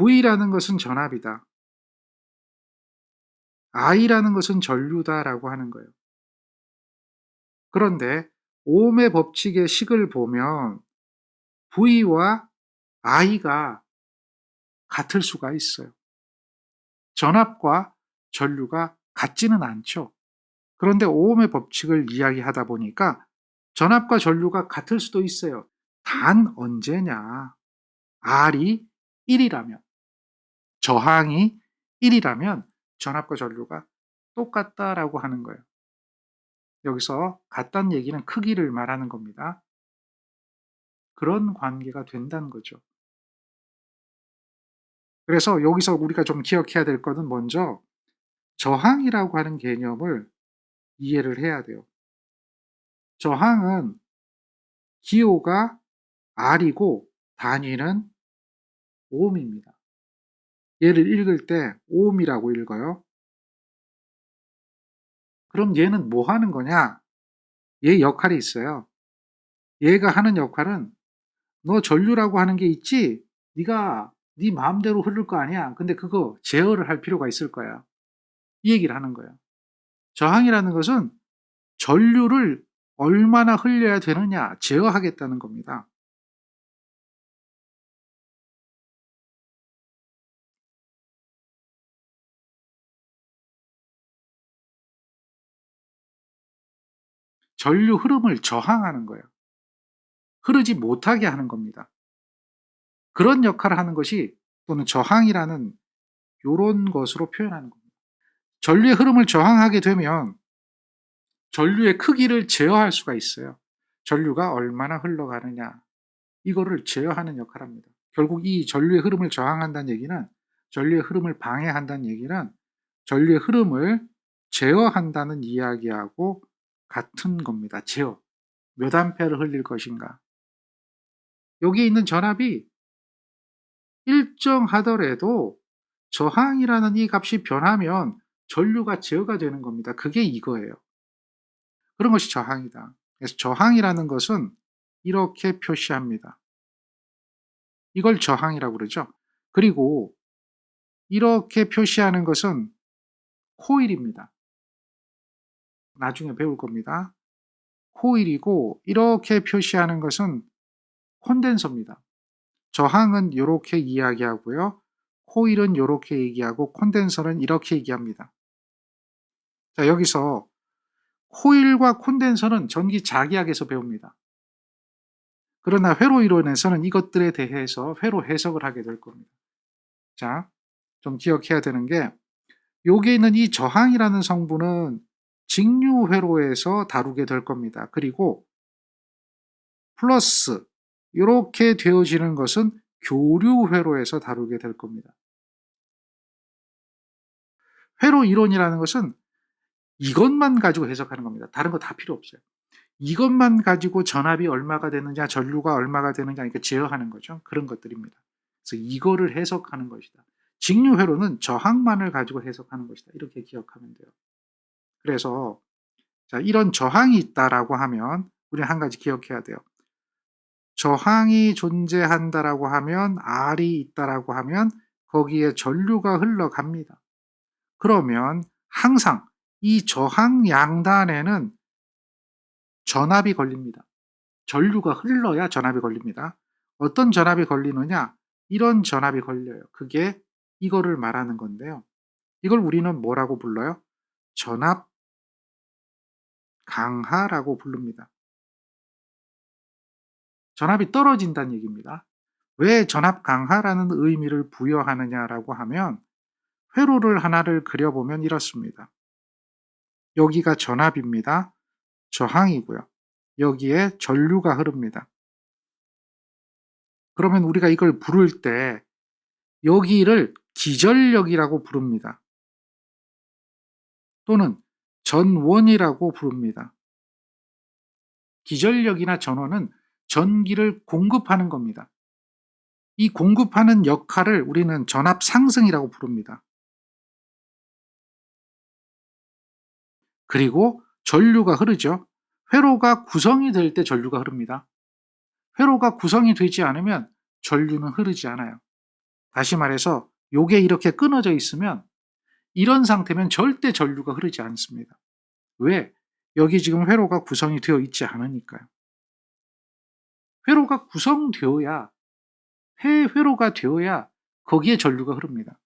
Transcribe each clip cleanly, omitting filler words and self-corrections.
V라는 것은 전압이다. I라는 것은 전류다라고 하는 거예요. 그런데 오음의 법칙의 식을 보면 V와 I가 같을 수가 있어요. 전압과 전류가 같지는 않죠. 그런데 오음의 법칙을 이야기하다 보니까 전압과 전류가 같을 수도 있어요. 단 언제냐? R이 1이라면, 저항이 1이라면 전압과 전류가 똑같다라고 하는 거예요. 여기서 같다는 얘기는 크기를 말하는 겁니다. 그런 관계가 된다는 거죠. 그래서 여기서 우리가 좀 기억해야 될 것은 먼저 저항이라고 하는 개념을 이해를 해야 돼요. 저항은 기호가 R이고 단위는 오음입니다. 얘를 읽을 때 오음이라고 읽어요. 그럼 얘는 뭐 하는 거냐? 얘 역할이 있어요. 얘가 하는 역할은 너 전류라고 하는 게 있지? 네가 네 마음대로 흐를 거 아니야. 근데 그거 제어를 할 필요가 있을 거야. 이 얘기를 하는 거예요. 저항이라는 것은 전류를 얼마나 흘려야 되느냐 제어하겠다는 겁니다. 전류 흐름을 저항하는 거예요. 흐르지 못하게 하는 겁니다. 그런 역할을 하는 것이 또는 저항이라는 요런 것으로 표현하는 겁니다. 전류의 흐름을 저항하게 되면 전류의 크기를 제어할 수가 있어요. 전류가 얼마나 흘러가느냐 이거를 제어하는 역할을 합니다. 결국 이 전류의 흐름을 저항한다는 얘기는 전류의 흐름을 방해한다는 얘기는 전류의 흐름을 제어한다는 이야기하고 같은 겁니다. 제어. 몇 암페어를 흘릴 것인가. 여기에 있는 전압이 일정하더라도 저항이라는 이 값이 변하면 전류가 제어가 되는 겁니다. 그게 이거예요. 그런 것이 저항이다. 그래서 저항이라는 것은 이렇게 표시합니다. 이걸 저항이라고 그러죠. 그리고 이렇게 표시하는 것은 코일입니다. 나중에 배울 겁니다. 코일이고 이렇게 표시하는 것은 콘덴서입니다. 저항은 이렇게 이야기하고요. 코일은 이렇게 얘기하고 콘덴서는 이렇게 얘기합니다. 자, 여기서 코일과 콘덴서는 전기 자기학에서 배웁니다. 그러나 회로 이론에서는 이것들에 대해서 회로 해석을 하게 될 겁니다. 자, 좀 기억해야 되는 게 여기에 있는 이 저항이라는 성분은 직류회로에서 다루게 될 겁니다. 그리고 플러스 이렇게 되어지는 것은 교류회로에서 다루게 될 겁니다. 회로 이론이라는 것은 이것만 가지고 해석하는 겁니다. 다른 거 다 필요 없어요. 이것만 가지고 전압이 얼마가 되느냐, 전류가 얼마가 되느냐 이렇게 제어하는 거죠. 그런 것들입니다. 그래서 이거를 해석하는 것이다. 직류회로는 저항만을 가지고 해석하는 것이다. 이렇게 기억하면 돼요. 그래서 자, 이런 저항이 있다라고 하면 우리는 한 가지 기억해야 돼요. 저항이 존재한다라고 하면 R이 있다라고 하면 거기에 전류가 흘러갑니다. 그러면 항상 이 저항 양단에는 전압이 걸립니다. 전류가 흘러야 전압이 걸립니다. 어떤 전압이 걸리느냐? 이런 전압이 걸려요. 그게 이거를 말하는 건데요. 이걸 우리는 뭐라고 불러요? 전압 강하라고 부릅니다. 전압이 떨어진다는 얘기입니다. 왜 전압 강하라는 의미를 부여하느냐라고 하면 회로를 하나를 그려보면 이렇습니다. 여기가 전압입니다. 저항이고요. 여기에 전류가 흐릅니다. 그러면 우리가 이걸 부를 때 여기를 기전력이라고 부릅니다. 또는 전원이라고 부릅니다. 기전력이나 전원은 전기를 공급하는 겁니다. 이 공급하는 역할을 우리는 전압 상승이라고 부릅니다. 그리고 전류가 흐르죠. 회로가 구성이 될 때 전류가 흐릅니다. 회로가 구성이 되지 않으면 전류는 흐르지 않아요. 다시 말해서 요게 이렇게 끊어져 있으면 이런 상태면 절대 전류가 흐르지 않습니다. 왜? 여기 지금 회로가 구성이 되어 있지 않으니까요. 회로가 구성되어야 폐회로가 되어야 거기에 전류가 흐릅니다.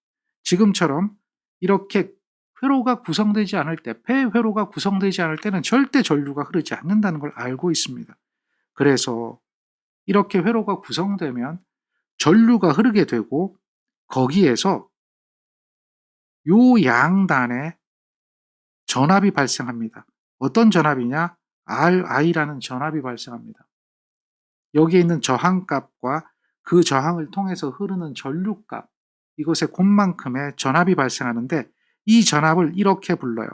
지금처럼 이렇게 회로가 구성되지 않을 때, 폐회로가 구성되지 않을 때는 절대 전류가 흐르지 않는다는 걸 알고 있습니다. 그래서 이렇게 회로가 구성되면 전류가 흐르게 되고 거기에서 요 양단에 전압이 발생합니다. 어떤 전압이냐? RI라는 전압이 발생합니다. 여기에 있는 저항값과 그 저항을 통해서 흐르는 전류값, 이것의 곱만큼의 전압이 발생하는데 이 전압을 이렇게 불러요.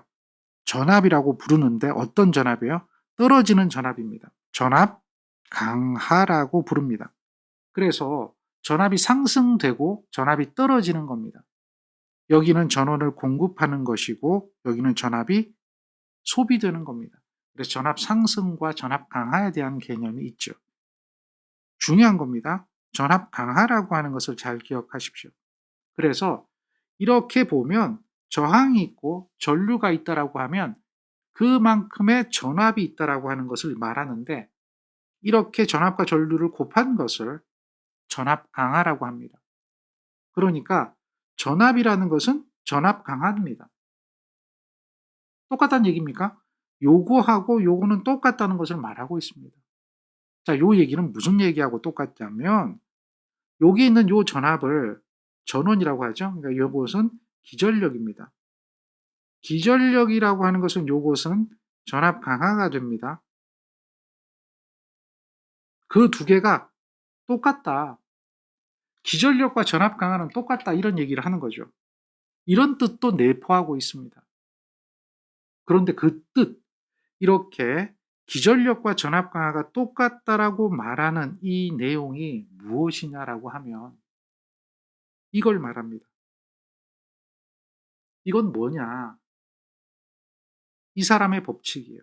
전압이라고 부르는데 어떤 전압이에요? 떨어지는 전압입니다. 전압 강하라고 부릅니다. 그래서 전압이 상승되고 전압이 떨어지는 겁니다. 여기는 전원을 공급하는 것이고 여기는 전압이 소비되는 겁니다. 그래서 전압 상승과 전압 강하에 대한 개념이 있죠. 중요한 겁니다. 전압 강하라고 하는 것을 잘 기억하십시오. 그래서 이렇게 보면 저항이 있고 전류가 있다라고 하면 그만큼의 전압이 있다라고 하는 것을 말하는데 이렇게 전압과 전류를 곱한 것을 전압 강하라고 합니다. 그러니까 전압이라는 것은 전압 강하입니다. 똑같다는 얘기입니까? 요거하고 요거는 똑같다는 것을 말하고 있습니다. 자, 요 얘기는 무슨 얘기하고 똑같냐면 여기 있는 요 전압을 전원이라고 하죠. 그러니까 요것은 기전력입니다. 기전력이라고 하는 것은 요것은 전압 강하가 됩니다. 그 두 개가 똑같다. 기전력과 전압 강하는 똑같다. 이런 얘기를 하는 거죠. 이런 뜻도 내포하고 있습니다. 그런데 그 뜻, 이렇게 기전력과 전압 강하가 똑같다라고 말하는 이 내용이 무엇이냐라고 하면 이걸 말합니다. 이건 뭐냐? 이 사람의 법칙이에요.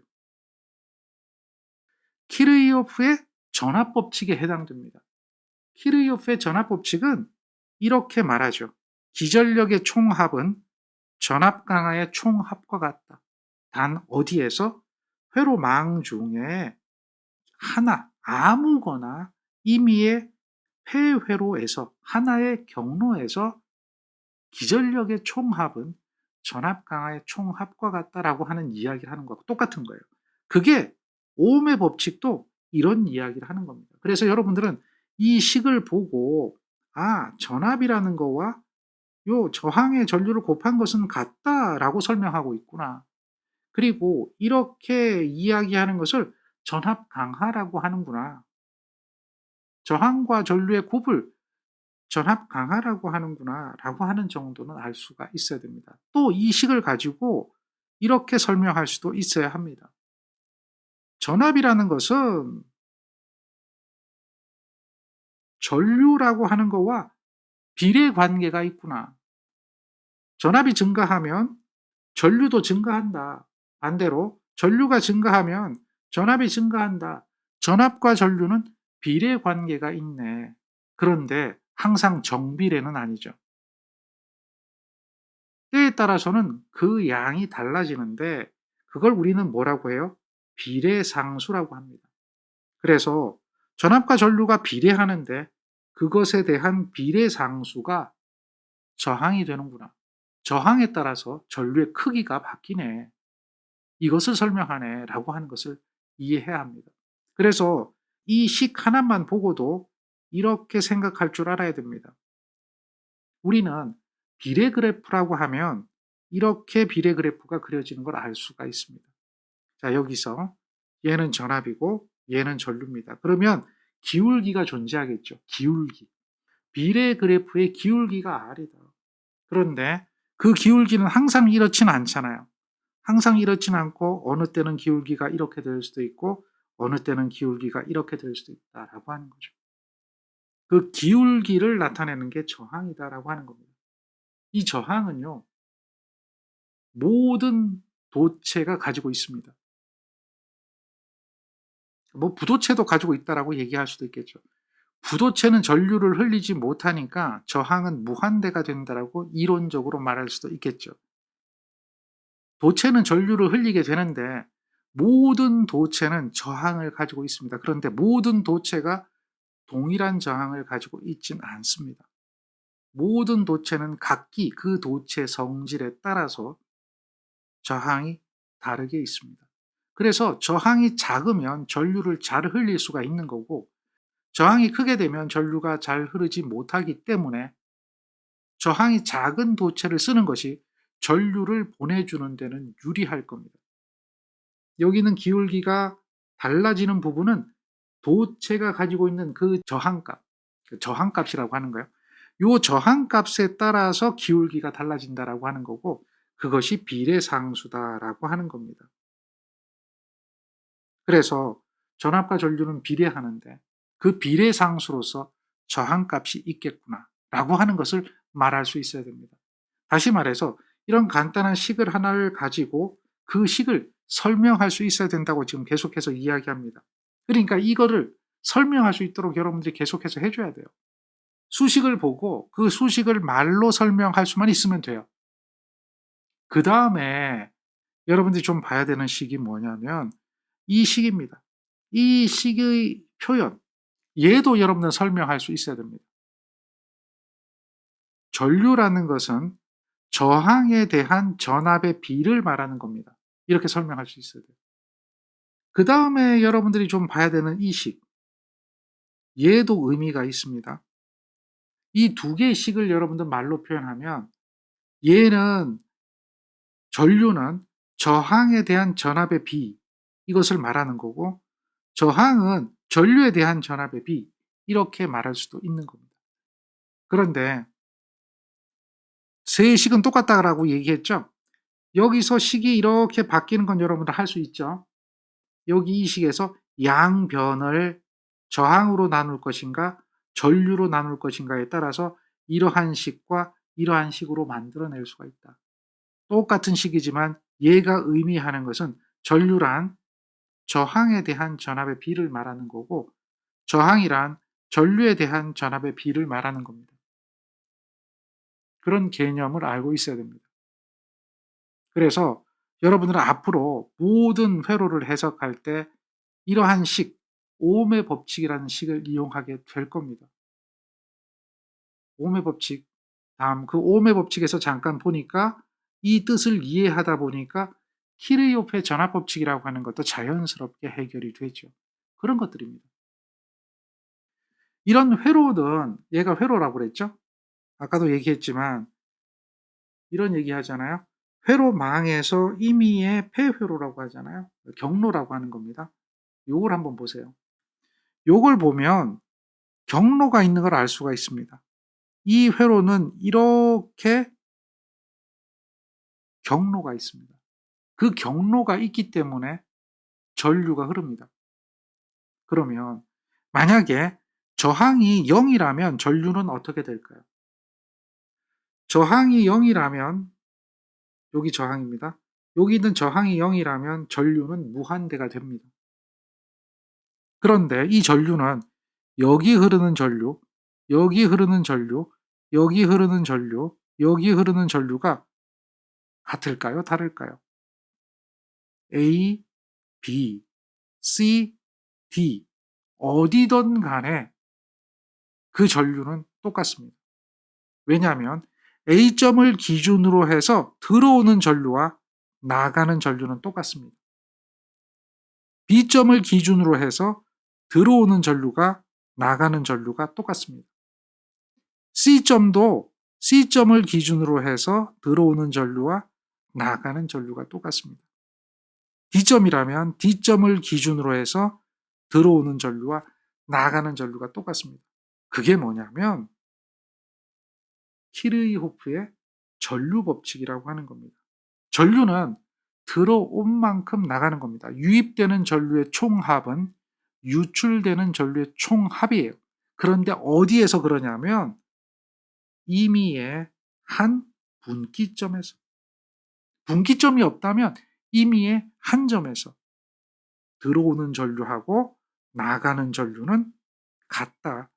키르이호프의 전압 법칙에 해당됩니다. 키르이호프의 전압 법칙은 이렇게 말하죠. 기전력의 총합은 전압 강하의 총합과 같다. 단 어디에서? 회로망 중에 하나, 아무거나 임의의 폐회로에서 하나의 경로에서 기전력의 총합은 전압 강하의 총합과 같다라고 하는 이야기를 하는 거하고 똑같은 거예요. 그게 오음의 법칙도 이런 이야기를 하는 겁니다. 그래서 여러분들은 이 식을 보고 전압이라는 거와 요 저항의 전류를 곱한 것은 같다라고 설명하고 있구나. 그리고 이렇게 이야기하는 것을 전압 강하라고 하는구나. 저항과 전류의 곱을 전압 강하라고 하는구나 라고 하는 정도는 알 수가 있어야 됩니다. 또 이 식을 가지고 이렇게 설명할 수도 있어야 합니다. 전압이라는 것은 전류라고 하는 거와 비례 관계가 있구나. 전압이 증가하면 전류도 증가한다. 반대로 전류가 증가하면 전압이 증가한다. 전압과 전류는 비례 관계가 있네. 그런데 항상 정비례는 아니죠. 때에 따라서는 그 양이 달라지는데 그걸 우리는 뭐라고 해요? 비례상수라고 합니다. 그래서 전압과 전류가 비례하는데 그것에 대한 비례상수가 저항이 되는구나. 저항에 따라서 전류의 크기가 바뀌네. 이것을 설명하네 라고 하는 것을 이해해야 합니다. 그래서 이 식 하나만 보고도 이렇게 생각할 줄 알아야 됩니다. 우리는 비례 그래프라고 하면 이렇게 비례 그래프가 그려지는 걸 알 수가 있습니다. 자, 여기서 얘는 전압이고 얘는 전류입니다. 그러면 기울기가 존재하겠죠. 기울기. 비례 그래프의 기울기가 R이다. 그런데 그 기울기는 항상 이렇지는 않잖아요. 항상 이렇지는 않고 어느 때는 기울기가 이렇게 될 수도 있고 어느 때는 기울기가 이렇게 될 수도 있다라고 하는 거죠. 그 기울기를 나타내는 게 저항이다라고 하는 겁니다. 이 저항은요, 모든 도체가 가지고 있습니다. 뭐 부도체도 가지고 있다라고 얘기할 수도 있겠죠. 부도체는 전류를 흘리지 못하니까 저항은 무한대가 된다라고 이론적으로 말할 수도 있겠죠. 도체는 전류를 흘리게 되는데 모든 도체는 저항을 가지고 있습니다. 그런데 모든 도체가 동일한 저항을 가지고 있지는 않습니다. 모든 도체는 각기 그 도체 성질에 따라서 저항이 다르게 있습니다. 그래서 저항이 작으면 전류를 잘 흘릴 수가 있는 거고, 저항이 크게 되면 전류가 잘 흐르지 못하기 때문에 저항이 작은 도체를 쓰는 것이 전류를 보내주는 데는 유리할 겁니다. 여기는 기울기가 달라지는 부분은 도체가 가지고 있는 그 저항값, 그 저항값이라고 하는 거예요. 요 저항값에 따라서 기울기가 달라진다라고 하는 거고, 그것이 비례상수다라고 하는 겁니다. 그래서 전압과 전류는 비례하는데 그 비례상수로서 저항값이 있겠구나라고 하는 것을 말할 수 있어야 됩니다. 다시 말해서 이런 간단한 식을 하나를 가지고 그 식을 설명할 수 있어야 된다고 지금 계속해서 이야기합니다. 그러니까 이거를 설명할 수 있도록 여러분들이 계속해서 해줘야 돼요. 수식을 보고 그 수식을 말로 설명할 수만 있으면 돼요. 그 다음에 여러분들이 좀 봐야 되는 식이 뭐냐면 이 식입니다. 이 식의 표현, 얘도 여러분들 설명할 수 있어야 됩니다. 전류라는 것은 저항에 대한 전압의 비를 말하는 겁니다. 이렇게 설명할 수 있어야 돼요. 그 다음에 여러분들이 좀 봐야 되는 이 식, 얘도 의미가 있습니다. 이 두 개의 식을 여러분들 말로 표현하면 얘는 전류는 저항에 대한 전압의 비, 이것을 말하는 거고, 저항은 전류에 대한 전압의 비, 이렇게 말할 수도 있는 겁니다. 그런데 세 식은 똑같다라고 얘기했죠. 여기서 식이 이렇게 바뀌는 건 여러분들 할 수 있죠. 여기 이 식에서 양변을 저항으로 나눌 것인가 전류로 나눌 것인가에 따라서 이러한 식과 이러한 식으로 만들어낼 수가 있다. 똑같은 식이지만 얘가 의미하는 것은 전류란 저항에 대한 전압의 비를 말하는 거고, 저항이란 전류에 대한 전압의 비를 말하는 겁니다. 그런 개념을 알고 있어야 됩니다. 그래서 여러분들은 앞으로 모든 회로를 해석할 때 이러한 식, 오음의 법칙이라는 식을 이용하게 될 겁니다. 오음의 법칙, 다음 그 오음의 법칙에서 잠깐 보니까 이 뜻을 이해하다 보니까 키르요프의 전압 법칙이라고 하는 것도 자연스럽게 해결이 되죠. 그런 것들입니다. 이런 회로는, 얘가 회로라고 그랬죠? 아까도 얘기했지만 이런 얘기 하잖아요. 회로망에서 임의의 폐회로라고 하잖아요. 경로라고 하는 겁니다. 요걸 한번 보세요. 요걸 보면 경로가 있는 걸 알 수가 있습니다. 이 회로는 이렇게 경로가 있습니다. 그 경로가 있기 때문에 전류가 흐릅니다. 그러면 만약에 저항이 0이라면 전류는 어떻게 될까요? 저항이 0이라면 여기 저항입니다. 여기 있는 저항이 0이라면 전류는 무한대가 됩니다. 그런데 이 전류는 여기 흐르는 전류, 여기 흐르는 전류, 여기 흐르는 전류, 여기 흐르는 전류가 같을까요? 다를까요? A, B, C, D 어디든 간에 그 전류는 똑같습니다. 왜냐하면 A점을 기준으로 해서 들어오는 전류와 나가는 전류는 똑같습니다. B점을 기준으로 해서 들어오는 전류가 나가는 전류가 똑같습니다. C점도 C점을 기준으로 해서 들어오는 전류와 나가는 전류가 똑같습니다. D점이라면 D점을 기준으로 해서 들어오는 전류와 나가는 전류가 똑같습니다. 그게 뭐냐면 키르이호프의 전류 법칙이라고 하는 겁니다. 전류는 들어온 만큼 나가는 겁니다. 유입되는 전류의 총합은 유출되는 전류의 총합이에요. 그런데 어디에서 그러냐면 임의의 한 분기점에서, 분기점이 없다면 임의의 한 점에서 들어오는 전류하고 나가는 전류는 같다.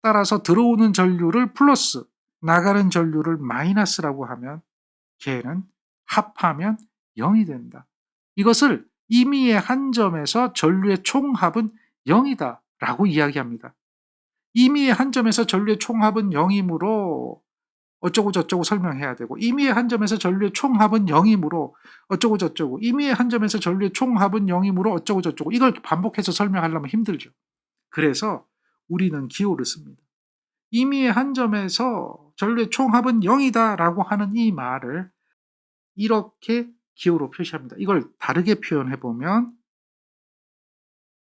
따라서 들어오는 전류를 플러스, 나가는 전류를 마이너스라고 하면 걔는 합하면 0이 된다. 이것을 임의의 한 점에서 전류의 총합은 0이다 라고 이야기합니다. 임의의 한 점에서 전류의 총합은 0이므로 어쩌고 저쩌고 설명해야 되고, 임의의 한 점에서 전류의 총합은 0이므로 어쩌고 저쩌고, 임의의 한 점에서 전류의 총합은 0이므로 어쩌고 저쩌고, 이걸 반복해서 설명하려면 힘들죠. 그래서 우리는 기호를 씁니다. 임의의 한 점에서 전류의 총합은 0이다 라고 하는 이 말을 이렇게 기호로 표시합니다. 이걸 다르게 표현해 보면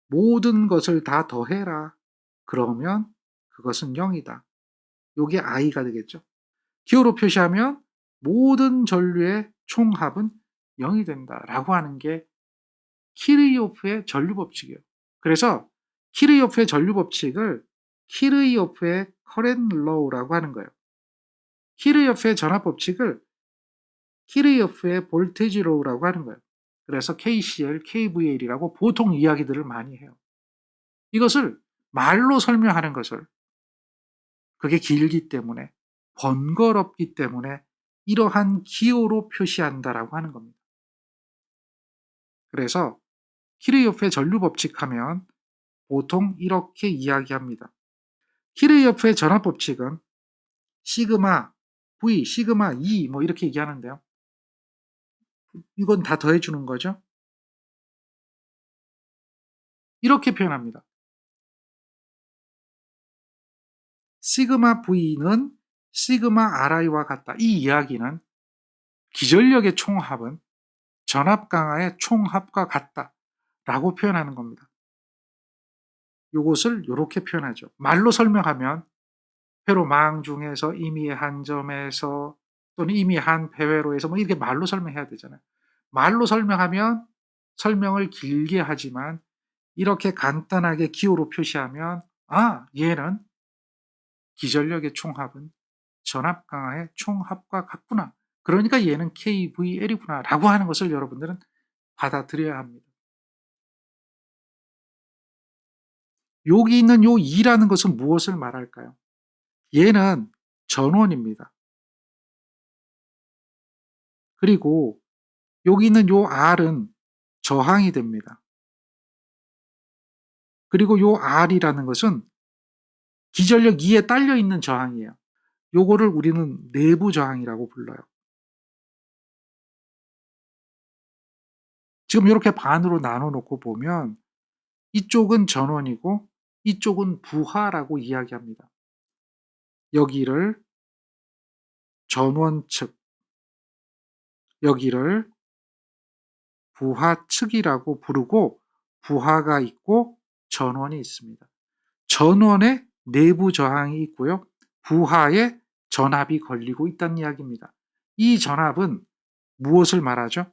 모든 것을 다 더해라. 그러면 그것은 0이다. 요게 I가 되겠죠. 기호로 표시하면 모든 전류의 총합은 0이 된다라고 하는 게 키르이호프의 전류 법칙이에요. 그래서 키르이호프의 전류 법칙을 키르이호프의 커렌트 로우라고 하는 거예요. 키르이호프의 전압 법칙을 키르이호프의 볼테지 로우라고 하는 거예요. 그래서 KCL, KVL이라고 보통 이야기들을 많이 해요. 이것을 말로 설명하는 것을, 그게 길기 때문에, 번거롭기 때문에 이러한 기호로 표시한다라고 하는 겁니다. 그래서 키르이호프의 전류 법칙 하면 보통 이렇게 이야기합니다. 키르이호프의 전압 법칙은 시그마 V, 시그마 E 뭐 이렇게 얘기하는데요. 이건 다 더해주는 거죠. 이렇게 표현합니다. 시그마 V는 시그마 RI와 같다. 이 이야기는 기전력의 총합은 전압 강하의 총합과 같다 라고 표현하는 겁니다. 이것을 이렇게 표현하죠. 말로 설명하면 회로망 중에서 임의의 한 점에서 또는 임의 한 배회로에서 뭐 이렇게 말로 설명해야 되잖아요. 말로 설명하면 설명을 길게 하지만 이렇게 간단하게 기호로 표시하면 얘는 기전력의 총합은 전압 강하의 총합과 같구나. 그러니까 얘는 KVL이구나 라고 하는 것을 여러분들은 받아들여야 합니다. 여기 있는 요 2라는 것은 무엇을 말할까요? 얘는 전원입니다. 그리고 여기 있는 요 R은 저항이 됩니다. 그리고 요 R이라는 것은 기전력 2에 딸려 있는 저항이에요. 요거를 우리는 내부 저항이라고 불러요. 지금 이렇게 반으로 나눠 놓고 보면 이쪽은 전원이고 이쪽은 부하라고 이야기합니다. 여기를 전원 측, 여기를 부하 측이라고 부르고, 부하가 있고 전원이 있습니다. 전원에 내부 저항이 있고요. 부하에 전압이 걸리고 있다는 이야기입니다. 이 전압은 무엇을 말하죠?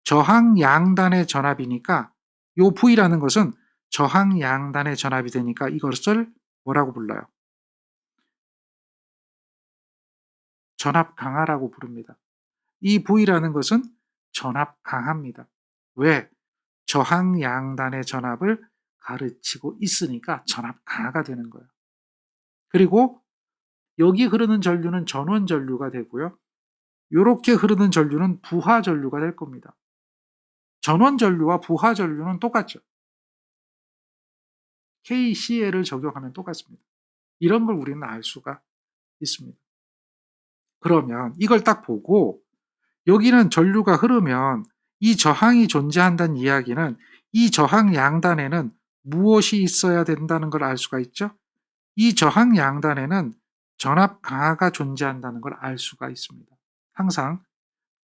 저항 양단의 전압이니까, 요 V라는 것은 저항 양단의 전압이 되니까 이것을 뭐라고 불러요? 전압 강하라고 부릅니다. 이 V라는 것은 전압 강합니다. 왜? 저항 양단의 전압을 가르치고 있으니까 전압 강하가 되는 거예요. 그리고 여기 흐르는 전류는 전원 전류가 되고요. 이렇게 흐르는 전류는 부하 전류가 될 겁니다. 전원 전류와 부하 전류는 똑같죠. KCL을 적용하면 똑같습니다. 이런 걸 우리는 알 수가 있습니다. 그러면 이걸 딱 보고 여기는 전류가 흐르면 이 저항이 존재한다는 이야기는 이 저항 양단에는 무엇이 있어야 된다는 걸 알 수가 있죠. 이 저항 양단에는 전압 강하가 존재한다는 걸 알 수가 있습니다. 항상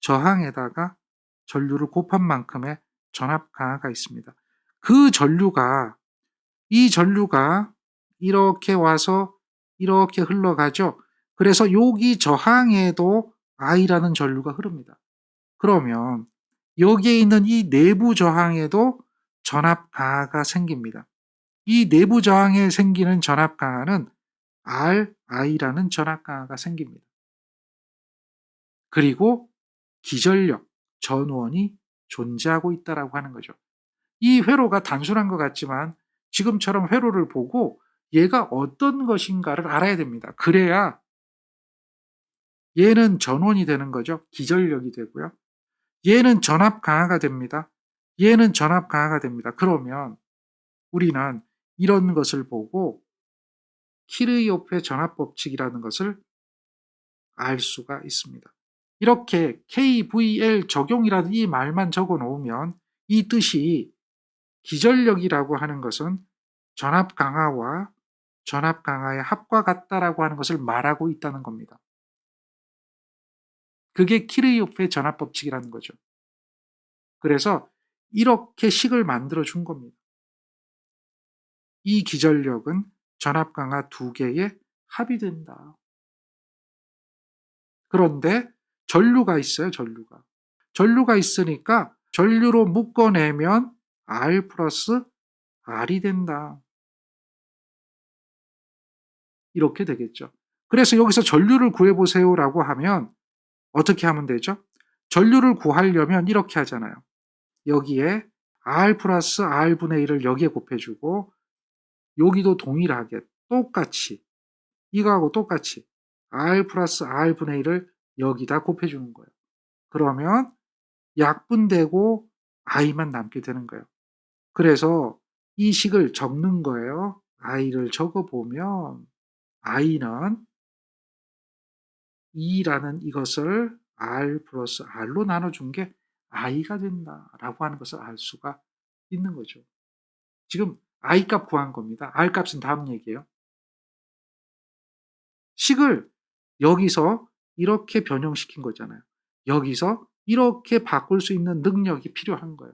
저항에다가 전류를 곱한 만큼의 전압 강하가 있습니다. 그 전류가, 이 전류가 이렇게 와서 이렇게 흘러가죠. 그래서 여기 저항에도 I라는 전류가 흐릅니다. 그러면 여기에 있는 이 내부 저항에도 전압 강하가 생깁니다. 이 내부 저항에 생기는 전압 강하는 RI라는 전압 강하가 생깁니다. 그리고 기전력, 전원이 존재하고 있다라고 하는 거죠. 이 회로가 단순한 것 같지만 지금처럼 회로를 보고 얘가 어떤 것인가를 알아야 됩니다. 그래야 얘는 전원이 되는 거죠. 기전력이 되고요. 얘는 전압 강화가 됩니다. 얘는 전압 강화가 됩니다. 그러면 우리는 이런 것을 보고 키르이호프의 전압 법칙이라는 것을 알 수가 있습니다. 이렇게 KVL 적용이라는 이 말만 적어 놓으면 이 뜻이 기전력이라고 하는 것은 전압 강화와 전압 강화의 합과 같다라고 하는 것을 말하고 있다는 겁니다. 그게 키르이호프의 전압 법칙이라는 거죠. 그래서 이렇게 식을 만들어 준 겁니다. 이 기전력은 전압 강화 두 개의 합이 된다. 그런데 전류가 있어요, 전류가. 전류가 있으니까 전류로 묶어내면 R 플러스 R이 된다. 이렇게 되겠죠. 그래서 여기서 전류를 구해보세요라고 하면 어떻게 하면 되죠? 전류를 구하려면 이렇게 하잖아요. 여기에 R 플러스 R분의 1을 여기에 곱해주고 여기도 동일하게 똑같이 이거하고 똑같이 R 플러스 R분의 1을 여기다 곱해주는 거예요. 그러면 약분되고 I만 남게 되는 거예요. 그래서 이 식을 적는 거예요. I를 적어보면 I는 2라는 이것을 R 플러스 R로 나눠준 게 I가 된다라고 하는 것을 알 수가 있는 거죠. 지금 I 값 구한 겁니다. R 값은 다음 얘기예요. 식을 여기서 이렇게 변형시킨 거잖아요. 여기서 이렇게 바꿀 수 있는 능력이 필요한 거예요.